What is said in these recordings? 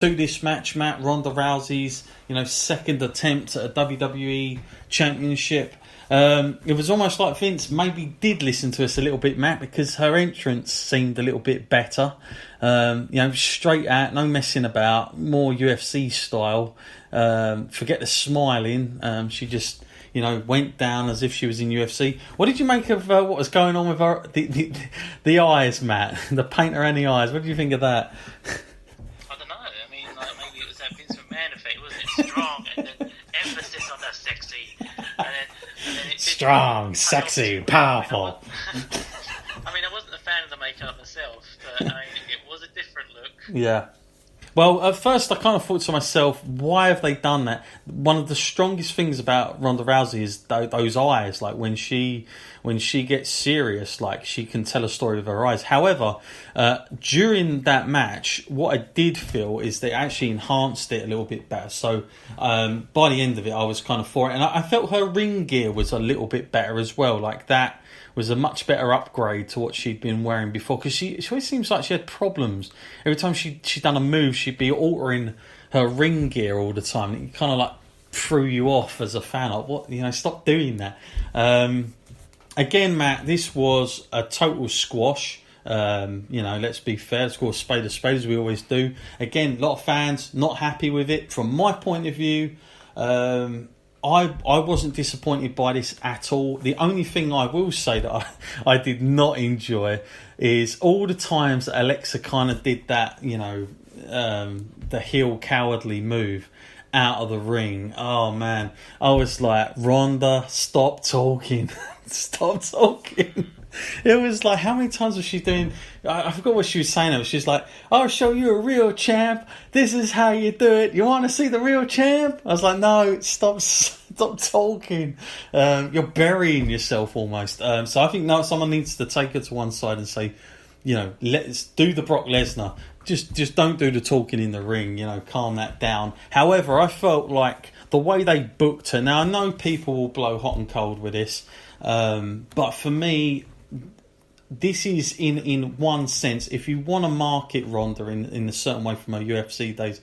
to this match, Matt, Ronda Rousey's second attempt at a WWE Championship. It was almost like Vince maybe did listen to us a little bit, Matt, because her entrance seemed a little bit better. Straight out, no messing about, more UFC style. Forget the smiling. She just went down as if she was in UFC. What did you make of what was going on with her, the eyes, Matt? The paint around the eyes. What did you think of that? Strong, and then emphasis on the sexy, and then strong, sexy, powerful. I wasn't a fan of the makeup myself, but it was a different look. Yeah. Well, at first I kind of thought to myself, why have they done that? One of the strongest things about Ronda Rousey is those eyes. Like when she gets serious, like she can tell a story with her eyes. However, during that match, what I did feel is they actually enhanced it a little bit better. So by the end of it, I was kind of for it. And I felt her ring gear was a little bit better as well. Like that was a much better upgrade to what she'd been wearing before, because she always seems like she had problems. Every time she'd done a move, she'd be altering her ring gear all the time. It kind of like threw you off as a fan. Like, what, stop doing that. Again, Matt, this was a total squash. Let's be fair. Let's call a spade as we always do. Again, a lot of fans not happy with it. From my point of view, I wasn't disappointed by this at all. The only thing I will say that I did not enjoy is all the times that Alexa kind of did that, the heel cowardly move out of the ring. Oh man, I was like, Ronda, stop talking. Stop talking. It was like, how many times was she doing? I forgot what she was saying. It was just like, I'll show you a real champ. This is how you do it. You want to see the real champ? I was like, no, stop talking. You're burying yourself almost. So I think someone needs to take her to one side and say, let's do the Brock Lesnar. Just don't do the talking in the ring. Calm that down. However, I felt like the way they booked her. Now I know people will blow hot and cold with this, but for me, this is in one sense, if you want to market Ronda in a certain way from her UFC days,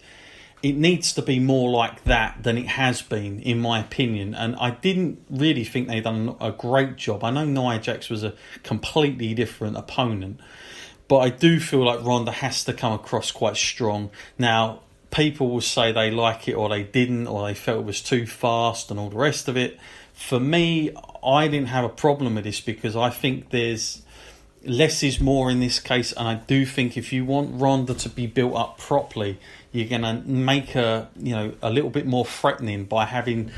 it needs to be more like that than it has been, in my opinion. And I didn't really think they'd done a great job. I know Nia Jax was a completely different opponent, but I do feel like Ronda has to come across quite strong. Now, people will say they like it or they didn't, or they felt it was too fast and all the rest of it. For me, I didn't have a problem with this because I think there's less is more in this case, and I do think if you want Ronda to be built up properly, you're going to make her, a little bit more threatening by having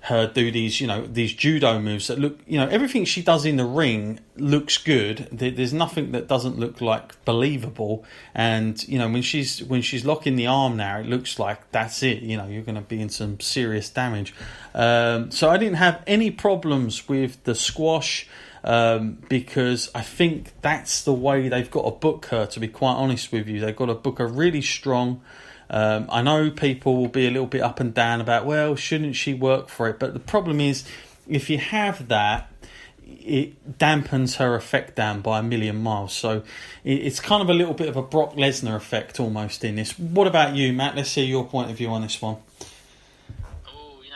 her do these judo moves that look, everything she does in the ring looks good. There's nothing that doesn't look like believable. And, when she's locking the arm now, it looks like that's it. You're going to be in some serious damage. So I didn't have any problems with the squash, because I think that's the way they've got to book her, to be quite honest with you. They've got to book her really strong. I know people will be a little bit up and down about, well, shouldn't she work for it? But the problem is, if you have that, it dampens her effect down by a million miles. So it's kind of a little bit of a Brock Lesnar effect almost in this. What about you, Matt? Let's hear your point of view on this one.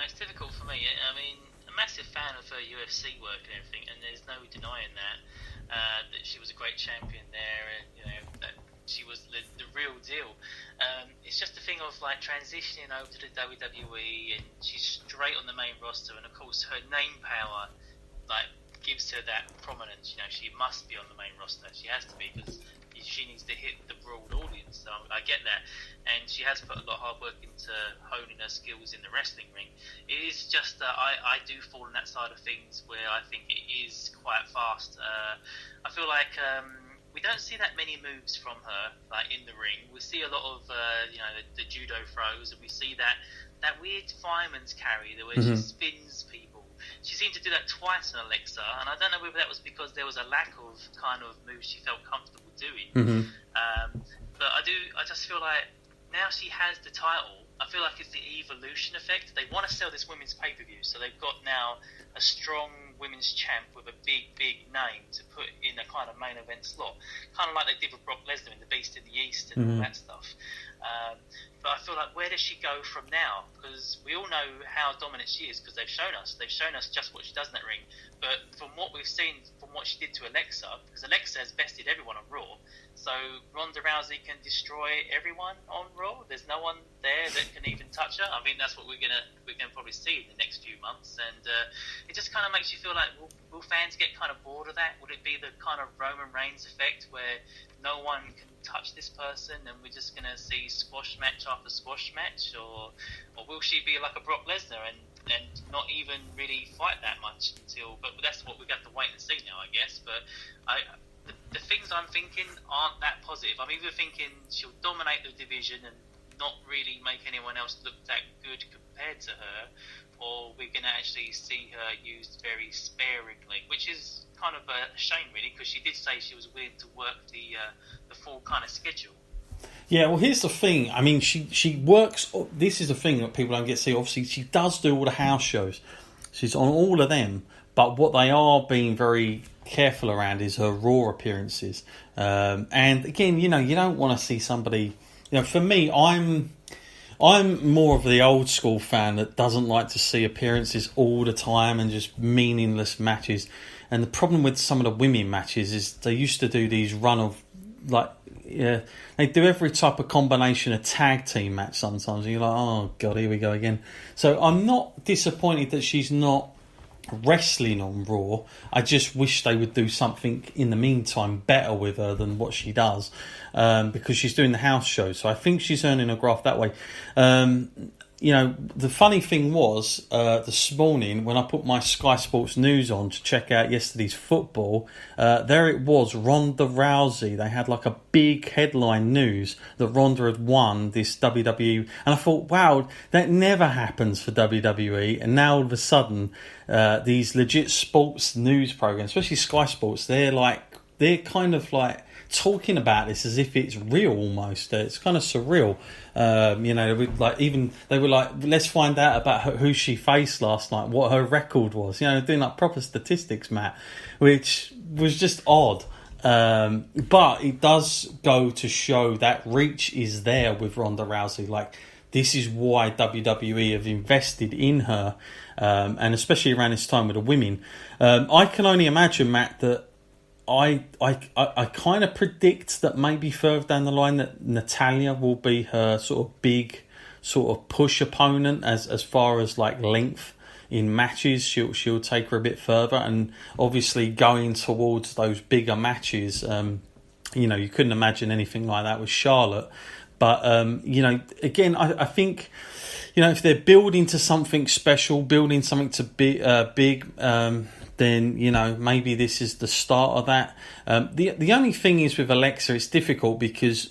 It's difficult for me. A massive fan of her UFC work and everything, and there's no denying that she was a great champion there, and that she was the real deal. It's just a thing of like transitioning over to the WWE, and she's straight on the main roster, and of course her name power gives her that prominence. She must be on the main roster. She has to be, because she needs to hit the broad audience. So I get that, and she has put a lot of hard work into honing her skills in the wrestling ring. It is just that I do fall on that side of things where I think it is quite fast. I feel like we don't see that many moves from her in the ring. We see a lot of the judo throws, and we see that weird fireman's carry where she spins people. She seemed to do that twice on Alexa, and I don't know whether that was because there was a lack of kind of moves she felt comfortable doing. But I just feel like now she has the title, I feel like it's the evolution effect. They want to sell this women's pay-per-view, so they've got now a strong women's champ with a big name to put in a kind of main event slot, kind of like they did with Brock Lesnar in the Beast in the East and all that stuff. But I feel like, where does she go from now? Because we all know how dominant she is, because they've shown us just what she does in that ring. But from what we've seen, from what she did to Alexa, because Alexa has bested everyone on Raw, so Ronda Rousey can destroy everyone on Raw. There's no one there that can even touch her. I think that's what we're gonna probably see in the next few months, and it just kind of makes you feel like, will fans get kind of bored of that? Would it be the kind of Roman Reigns effect where no one can touch this person, and we're just gonna see squash match after squash match, or will she be like a Brock Lesnar and not even really fight that much until? But that's what we've got to wait and see now, I guess. But the things I'm thinking aren't that positive. I'm either thinking she'll dominate the division and not really make anyone else look that good compared to her, or we're going to actually see her used very sparingly, which is kind of a shame, really, because she did say she was willing to work the full kind of schedule. Yeah, well, here's the thing. I mean, she works. This is the thing that people don't get to see. Obviously, she does do all the house shows. She's on all of them. But what they are being very careful around is her Raw appearances. And again, you don't want to see somebody. For me, I'm more of the old school fan that doesn't like to see appearances all the time and just meaningless matches. And the problem with some of the women matches is they used to do these run of they do every type of combination of tag team match sometimes. And you're like, oh god, here we go again. So I'm not disappointed that she's not wrestling on Raw. I just wish they would do something in the meantime better with her than what she does, because she's doing the house show, so I think she's earning a graft that way. The funny thing was, this morning when I put my Sky Sports News on to check out yesterday's football, there it was, Ronda Rousey. They had like a big headline news that Ronda had won this WWE, and I thought, wow, that never happens for WWE. And now all of a sudden, these legit sports news programs, especially Sky Sports, they're kind of like talking about this as if it's real almost. It's kind of surreal. They were like, let's find out about who she faced last night, what her record was. Doing like proper statistics, Matt, which was just odd. But it does go to show that reach is there with Ronda Rousey. Like, this is why WWE have invested in her, and especially around this time with the women. I can only imagine, Matt, that I kind of predict that maybe further down the line that Natalya will be her sort of big sort of push opponent as far as like length in matches. She'll take her a bit further, and obviously going towards those bigger matches, you couldn't imagine anything like that with Charlotte. But again, I think if they're building to something special, building something to be big. Then maybe this is the start of that. The only thing is with Alexa, it's difficult because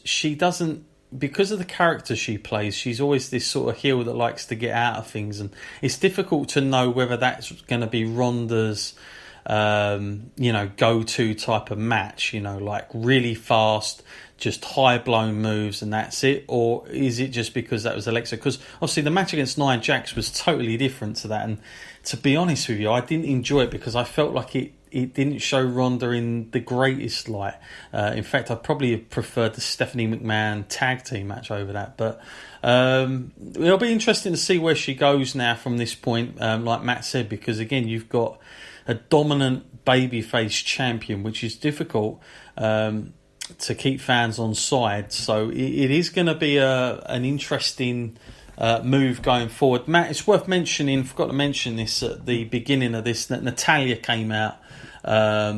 because of the character she plays, she's always this sort of heel that likes to get out of things, and it's difficult to know whether that's going to be Ronda's go-to type of match, like really fast, just high blown moves and that's it, or is it just because that was Alexa? Because obviously the match against Nia Jax was totally different to that, and to be honest with you, I didn't enjoy it because I felt like it didn't show Ronda in the greatest light. In fact, I probably have preferred the Stephanie McMahon tag team match over that. But it'll be interesting to see where she goes now from this point, like Matt said, because again, you've got a dominant babyface champion, which is difficult to keep fans on side. So it is going to be an interesting move going forward. Matt, it's worth mentioning, forgot to mention this at the beginning of this, that Natalya came out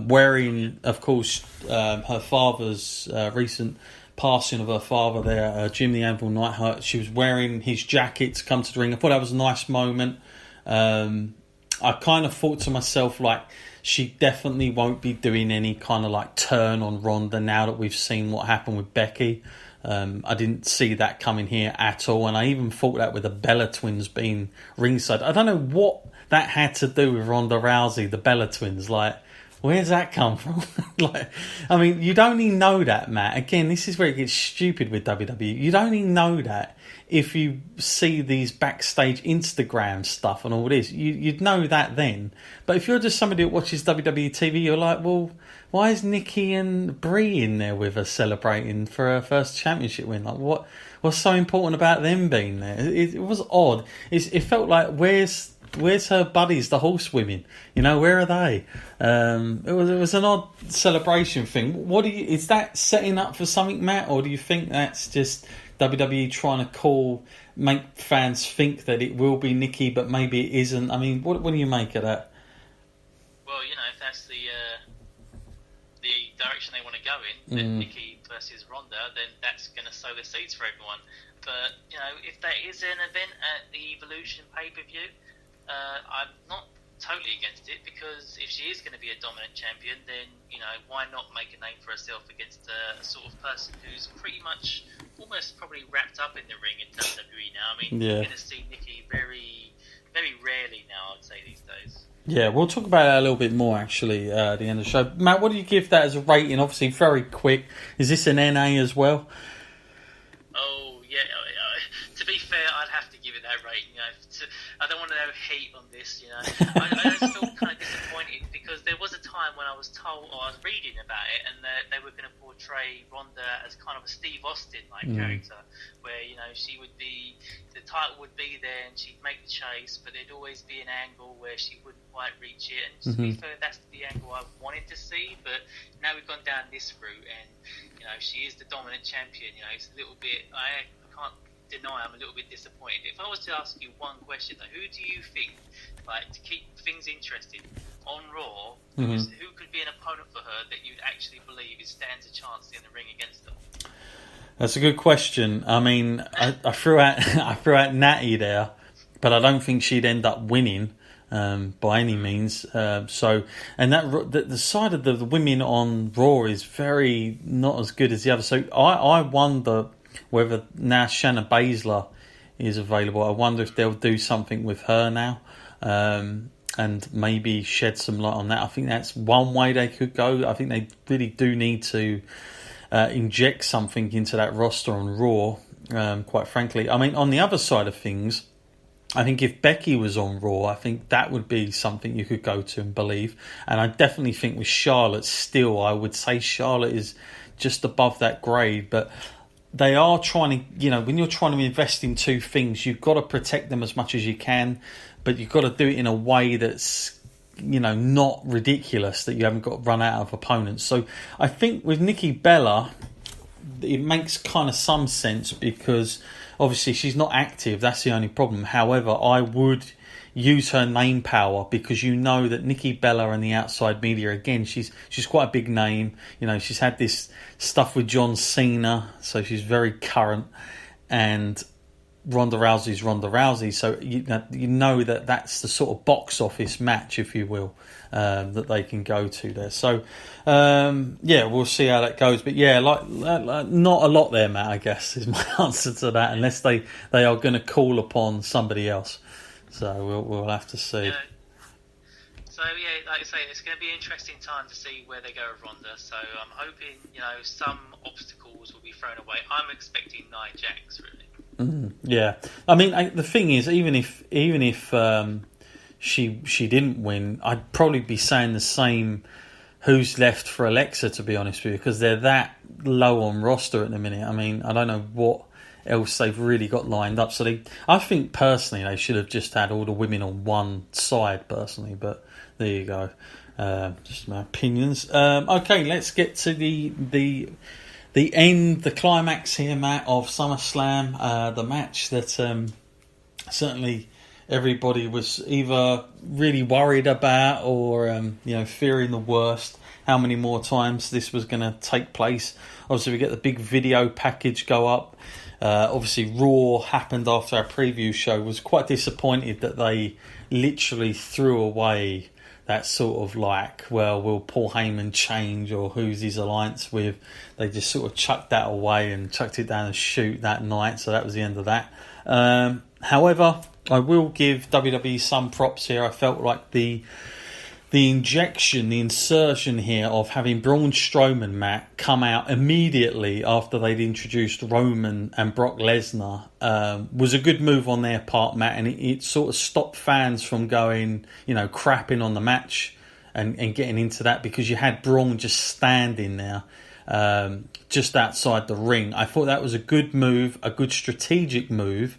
wearing, of course, her father's recent passing of her father there, Jim the Anvil Neidhart. She was wearing his jacket to come to the ring. I thought that was a nice moment. I kind of thought to myself, like, she definitely won't be doing any kind of like turn on Ronda now that we've seen what happened with Becky. I didn't see that coming here at all, and I even thought that with the Bella Twins being ringside. I don't know what that had to do with Ronda Rousey, the Bella Twins. Like, Where's that come from? Like, I mean, you'd only know that, Matt. Again, this is where it gets stupid with WWE. You'd only know that if you see these backstage Instagram stuff and all this. You'd know that then. But if you're just somebody that watches WWE TV, you're like, well, why is Nikki and Brie in there with us celebrating for her first championship win? Like, what's so important about them being there? It was odd. It felt like, where's her buddies, the horsewomen? You know, where are they? It was an odd celebration thing. Is that setting up for something, Matt, or do you think that's just WWE trying to make fans think that it will be Nikki, but maybe it isn't? I mean, what do you make of that? Well, if that's the direction they want to go in, then Nikki versus Ronda, then that's going to sow the seeds for everyone. But if there is an event at the Evolution pay-per-view, I'm not totally against it, because if she is going to be a dominant champion, then why not make a name for herself against a sort of person who's pretty much almost probably wrapped up in the ring in WWE now. I mean, you're going to see Nikki very, very rarely now, I'd say, these days. Yeah, we'll talk about that a little bit more actually at the end of the show. Matt, what do you give that as a rating? Obviously, very quick. Is this an NA as well? Oh yeah. To be fair, I'd have to give it that rating. I don't want to have hate on this. I just feel kind of disappointed, because there was a time when I was told, or I was reading about it, and they were going to portray Ronda as kind of a Steve Austin-like character, where she would be, the title would be there, and she'd make the chase, but there'd always be an angle where she wouldn't quite reach it. And to be fair, that's the angle I wanted to see. But now we've gone down this route, and she is the dominant champion. It's a little bit. I can't deny I'm a little bit disappointed. If I was to ask you one question, though, who do you think, to keep things interesting on Raw, who could be an opponent for her that you'd actually believe stands a chance in the ring against them? That's a good question. I mean, I threw out Natty there, but I don't think she'd end up winning by any means. And the side of the women on Raw is very not as good as the other. So I wonder whether now Shayna Baszler is available. I wonder if they'll do something with her now, and maybe shed some light on that. I think that's one way they could go. I think they really do need to inject something into that roster on Raw, quite frankly. I mean, on the other side of things, I think if Becky was on Raw, I think that would be something you could go to and believe. And I definitely think with Charlotte still, I would say Charlotte is just above that grade. But they are trying to, when you're trying to invest in two things, you've got to protect them as much as you can, but you've got to do it in a way that's, not ridiculous, that you haven't got run out of opponents. So I think with Nikki Bella, it makes kind of some sense, because obviously she's not active. That's the only problem. However, I would use her name power, because that Nikki Bella and the outside media, again, she's quite a big name. She's had this stuff with John Cena, so she's very current, and Ronda Rousey's Ronda Rousey, so that's the sort of box office match, if you will, that they can go to there. So we'll see how that goes. But like not a lot there, Matt, I guess is my answer to that, unless they are going to call upon somebody else. So we'll have to see. So like I say, it's going to be an interesting time to see where they go with Ronda. So I'm hoping some obstacles will be thrown away. I'm expecting Nia Jax, really. Yeah, I mean, the thing is, even if she didn't win, I'd probably be saying the same. Who's left for Alexa, to be honest with you, because they're that low on roster at the minute. I mean, I don't know what else they've really got lined up. So I think personally they should have just had all the women on one side personally, but there you go. Just my opinions. Okay, let's get to the end, the climax here, Matt, of SummerSlam. The match that certainly everybody was either really worried about or fearing the worst. How many more times this was going to take place? Obviously, we get the big video package go up. Obviously, Raw happened after our preview show. Was quite disappointed that they literally threw away that sort of will Paul Heyman change, or who's his alliance with? They just sort of chucked that away and chucked it down the chute that night. So that was the end of that. However, I will give WWE some props here. I felt like the the injection, the insertion here of having Braun Strowman, Matt, come out immediately after they'd introduced Roman and Brock Lesnar was a good move on their part, Matt, and it sort of stopped fans from going, crapping on the match and getting into that, because you had Braun just standing there just outside the ring. I thought that was a good move, a good strategic move.